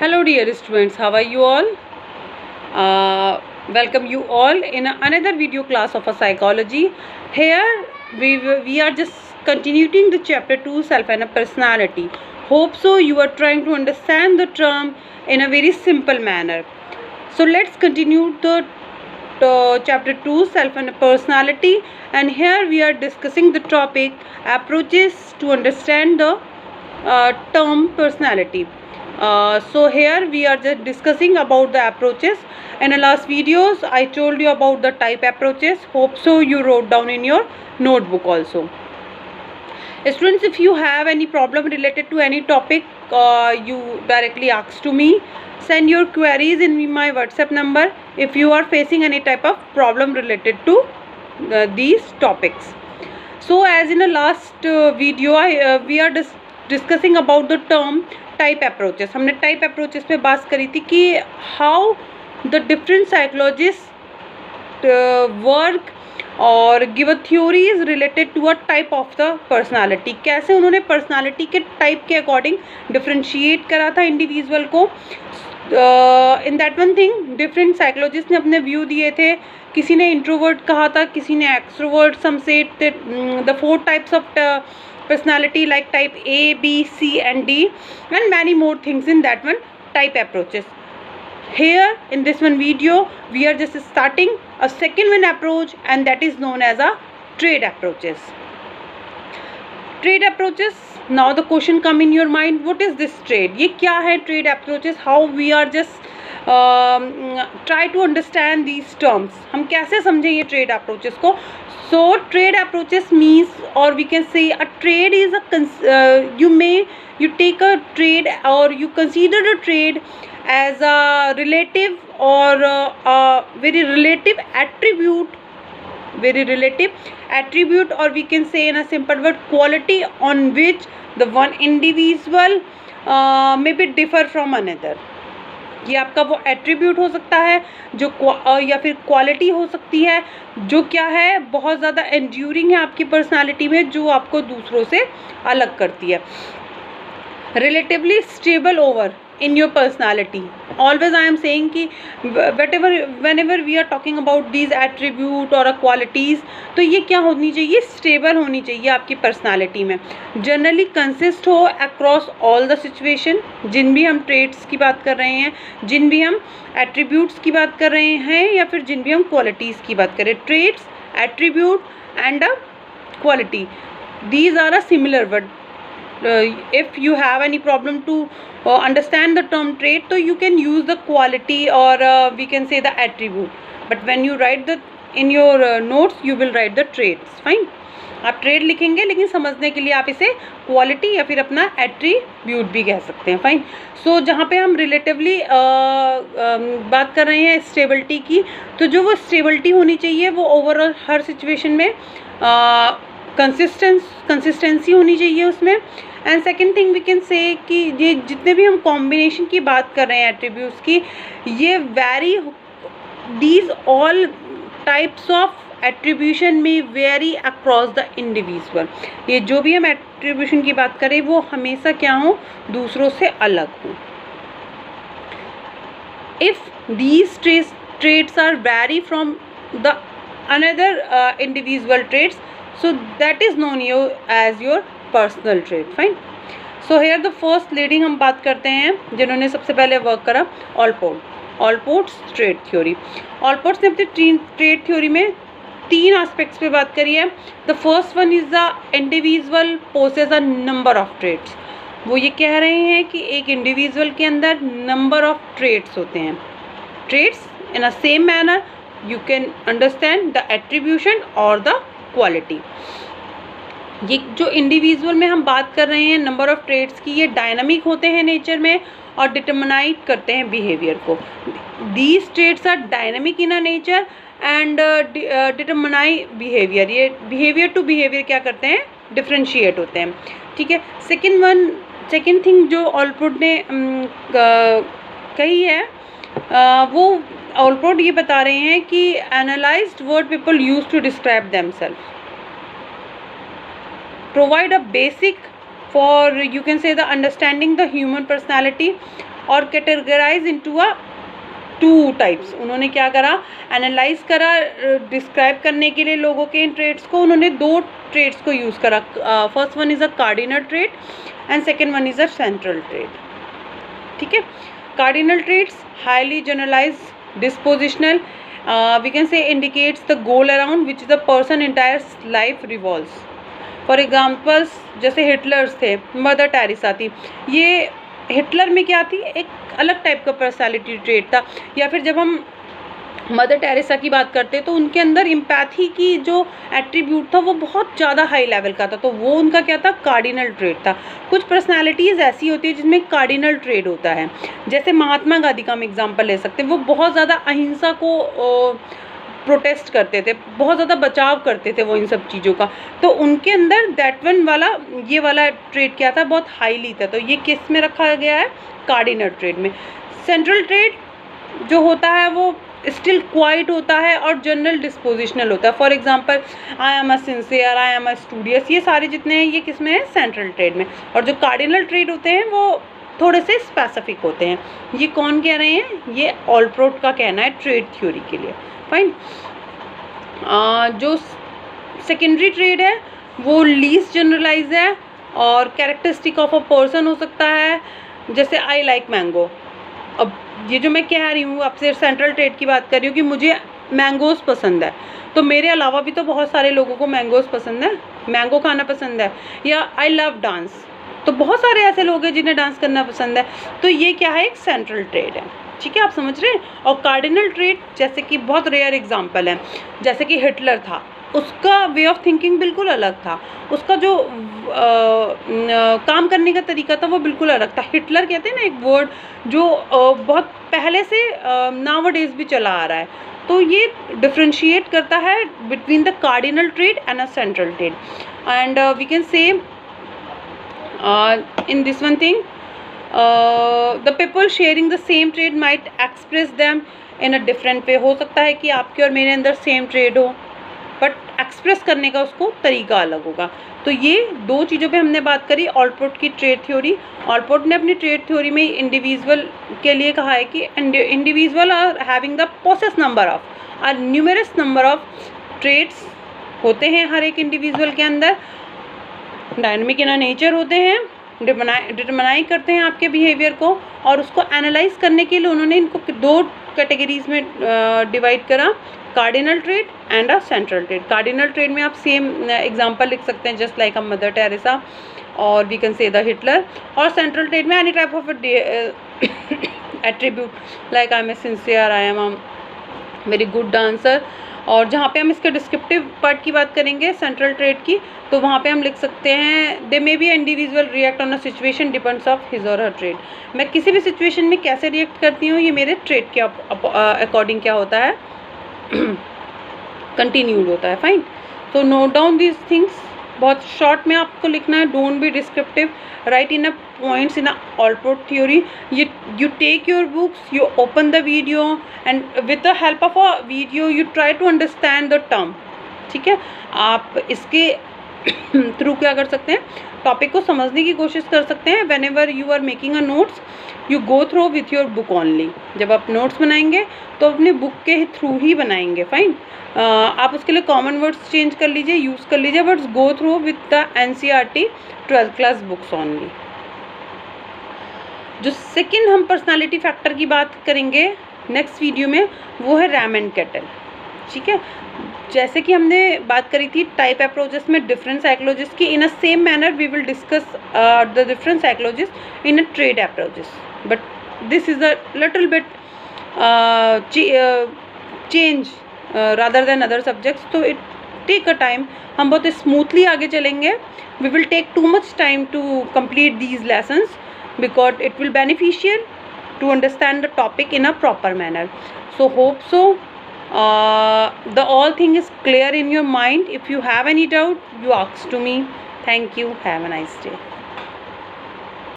Hello dear students, how are you all? Welcome you all in another video class of a psychology. Here we are just continuing the chapter 2 self and a personality. Hope so you are trying to understand the term in a very simple manner. So let's continue the chapter 2 self and personality, and here we are discussing the topic approaches to understand the term personality. So here we are just discussing about the approaches. In the last videos I told you about the type approaches. Hope so you wrote down in your notebook also. Students, if you have any problem related to any topic, you directly ask to me. Send your queries in my WhatsApp number if you are facing any type of problem related to these topics. So as in the last video we are discussing about the term type approaches. हमने type approaches पे बात करी थी कि how the different psychologist work और give a theories related to a type of the personality. कैसे उन्होंने personality के टाइप के अकॉर्डिंग डिफ्रेंशिएट करा था इंडिविजुअल को. In that one thing different psychologist ने अपने व्यू दिए थे. किसी ने इंट्रोवर्ट कहा था, किसी ने extrovert. Some said the 4 types of personality like type A, B, C and D and many more things in that one type approaches. Here in this one video we are just starting a second one approach, and that is known as a trait approaches. Trait approaches, now the question come in your mind, what is this trait? ये क्या है trait approaches? How we are just try to understand these terms. हम कैसे समझें ये trait approaches को? So trait approaches means, or we can say a trait is a you take a trait or you consider a trait as a relative or a very relative attribute, or we can say in a simple word quality on which the one individual may be differ from another. ये आपका वो attribute हो सकता है जो या फिर quality हो सकती है जो क्या है बहुत ज़्यादा एंड्यूरिंग है आपकी पर्सनालिटी में, जो आपको दूसरों से अलग करती है. Relatively stable over in your personality. Always I am saying कि whenever we are talking about these attribute or qualities, तो ये क्या होनी चाहिए? स्टेबल होनी चाहिए आपकी पर्सनालिटी में. जनरली कंसिस्ट हो अक्रॉस ऑल द सिचुएशन. जिन भी हम ट्रेड्स की बात कर रहे हैं, जिन भी हम एट्रीब्यूट्स की बात कर रहे हैं, या फिर जिन भी हम क्वालिटीज़ की बात करें, traits, attribute and a quality, these are a similar word. If you have any problem to understand the term trait, so you can use the quality or we can say the attribute, but when you write the in your notes you will write the traits. Fine, आप trade लिखेंगे लेकिन समझने के लिए आप इसे quality या फिर अपना एट्रीब्यूट भी कह सकते हैं. फाइन. सो जहाँ पे हम रिलेटिवली बात कर रहे हैं स्टेबिलिटी की, तो जो वो स्टेबिलिटी होनी चाहिए वो ओवरऑल हर सिचुएशन में कंसिस्टेंसी होनी चाहिए उसमें. And second thing we can say कि ये जितने भी हम कॉम्बिनेशन की बात कर रहे हैं एट्रीब्यूट्स की, ये vary, these all types of attribution में वेरी अक्रॉस द इंडिविजुअल. ये जो भी हम एट्रीब्यूशन की बात करें वो हमेशा क्या हो? दूसरों से अलग हो. If these traits are vary from the another individual traits, so that is known you as your personal trait. Fine. So here the first leading हम बात करते हैं जिन्होंने सबसे पहले वर्क करा, ऑलपोर्ट्स ट्रेट थ्योरी. ऑलपोर्ट्स ने अपनी ट्रेट थ्योरी में 3 एस्पेक्ट्स पे बात करी है. The first one is the individual possess a number of traits. वो ये कह रहे हैं कि एक इंडिविजुअल के अंदर नंबर ऑफ ट्रेट्स होते हैं. Traits in a same manner you can understand the attribution और द क्वालिटी. ये जो इंडिविजुअल में हम बात कर रहे हैं नंबर ऑफ ट्रेट्स की, ये डायनामिक होते हैं नेचर में और डिटरमिनाइट करते हैं बिहेवियर को. These traits are dynamic in a nature and determine behaviour. ये बिहेवियर टू बिहेवियर क्या करते हैं? डिफ्रेंशिएट होते हैं. ठीक है. सेकेंड थिंग जो ऑलपोर्ट ने कही है, वो ऑलपोर्ट ये बता रहे हैं कि analysed word people use to describe themselves provide a basic for, you can say, the understanding the human personality or categorize into a two types. उन्होंने क्या करा, एनालाइज करा, डिस्क्राइब करने के लिए लोगों के इन ट्रेड्स को उन्होंने दो ट्रेड्स को यूज़ करा। First one is a cardinal trait and second one is a central trait. ठीक है, cardinal traits highly generalise dispositional, we can say indicates the goal around which the person entire life revolves. For examples जैसे Hitlers थे, mother Teresa थी, ये Hitler में क्या थी, एक अलग टाइप का पर्सनालिटी ट्रेट था। या फिर जब हम मदर टेरेसा की बात करते हैं तो उनके अंदर एम्पैथी की जो एट्रीब्यूट था वो बहुत ज़्यादा हाई लेवल का था, तो वो उनका क्या था, कार्डिनल ट्रेट था। कुछ पर्सनालिटीज़ ऐसी होती है जिसमें कार्डिनल ट्रेट होता है, जैसे महात्मा गांधी का हम एग्जांपल ले सकते हैं। वो बहुत ज़्यादा अहिंसा को प्रोटेस्ट करते थे, बहुत ज़्यादा बचाव करते थे वो इन सब चीज़ों का, तो उनके अंदर दैट वन वाला, ये वाला ट्रेड क्या था, बहुत हाईली था। तो ये किस में रखा गया है, कार्डिनल ट्रेड में। सेंट्रल ट्रेड जो होता है वो स्टिल क्वाइट होता है और जनरल डिस्पोजिशनल होता है। For example I am a sincere, I am a studious, ये सारे जितने हैं ये किस में है, सेंट्रल ट्रेड में। और जो कार्डिनल ट्रेड होते हैं वो थोड़े से स्पेसिफिक होते हैं। ये कौन कह रहे हैं, ये ऑलपोर्ट का कहना है ट्रेड थ्योरी के लिए। फाइन, जो सेकेंडरी ट्रेड है वो लीस्ट जनरलाइज है और कैरेक्टरिस्टिक ऑफ अ पर्सन हो सकता है, जैसे आई लाइक मैंगो। अब ये जो मैं कह रही हूँ आपसे सेंट्रल ट्रेड की बात कर रही हूँ कि मुझे मैंगोज़ पसंद है, तो मेरे अलावा भी तो बहुत सारे लोगों को मैंगोज़ पसंद है, मैंगो खाना पसंद है। या आई लव डांस, तो बहुत सारे ऐसे लोग हैं जिन्हें डांस करना पसंद है, तो ये क्या है, एक सेंट्रल ट्रेड है। ठीक है, आप समझ रहे हैं। और कार्डिनल ट्रेड जैसे कि बहुत रेयर एग्जांपल है, जैसे कि हिटलर था, उसका वे ऑफ थिंकिंग बिल्कुल अलग था, उसका जो काम करने का तरीका था वो बिल्कुल अलग था। हिटलर कहते हैं ना एक वर्ड जो बहुत पहले से नाउ डेज भी चला आ रहा है, तो ये डिफ्रेंशिएट करता है between the cardinal trait and a central trait. And we can say in this one thing, the people sharing the same trade might express them in a different way। हो सकता है कि आपके और मेरे अंदर सेम ट्रेड हो but express करने का उसको तरीका अलग होगा। तो ये दो चीज़ों पे हमने बात करी। ऑलपोर्ट की ट्रेड थ्योरी, ऑलपोर्ट ने अपनी ट्रेड थ्योरी में इंडिविजुअल के लिए कहा है कि individual are having the possess number of are numerous number of traits होते हैं हर एक इंडिविजुअल के अंदर, डायनेमिक इन नेचर होते हैं, डिटरमाइन करते हैं आपके बिहेवियर को, और उसको एनालाइज करने के लिए उन्होंने इनको दो कैटेगरीज में डिवाइड करा, cardinal trait and a central trait. Cardinal trait में आप सेम एग्जांपल लिख सकते हैं just like a Mother Teresa और we can say the Hitler, और सेंट्रल ट्रेड में any type of attribute like I am a sincere, I am a very good dancer. और जहाँ पे हम इसके डिस्क्रिप्टिव पार्ट की बात करेंगे सेंट्रल ट्रेड की, तो वहाँ पे हम लिख सकते हैं they may be individual react on a situation depends of his or her trade. मैं किसी भी सिचुएशन में कैसे रिएक्ट करती हूँ ये मेरे ट्रेड के अकॉर्डिंग क्या होता है, कंटिन्यूड होता है। फाइन, तो नोट डाउन दीज थिंग्स, बहुत शॉर्ट में आपको लिखना है, don't be descriptive, right in a points in a Allport theory. You take your books, you open the video and with the help of a video you try to understand the term. ठीक है, आप इसके through क्या कर सकते हैं, topic को समझने की कोशिश कर सकते हैं। whenever you are making a notes you go through with your book only। जब आप नोट्स बनाएंगे तो अपने बुक के थ्रू ही बनाएंगे। फाइन, आप उसके लिए कॉमन वर्ड्स चेंज कर लीजिए, यूज़ कर लीजिए, but go through with the NCERT 12th class books only. जो सेकंड हम पर्सनालिटी फैक्टर की बात करेंगे नेक्स्ट वीडियो में वो है रैम एंड केटल। ठीक है, जैसे कि हमने बात करी थी टाइप अप्रोचेस में डिफरेंट साइकोलॉजिस्ट की, in a same manner we will discuss the different psychologist in a trade approaches, but this is a little bit change rather than other subjects, तो इट टेक अ टाइम। हम बहुत smoothly आगे चलेंगे, we will take too much time to complete these lessons because it will beneficial to understand the topic in a proper manner. So hope so the all thing is clear in your mind. If you have any doubt you ask to me. Thank you, have a nice day.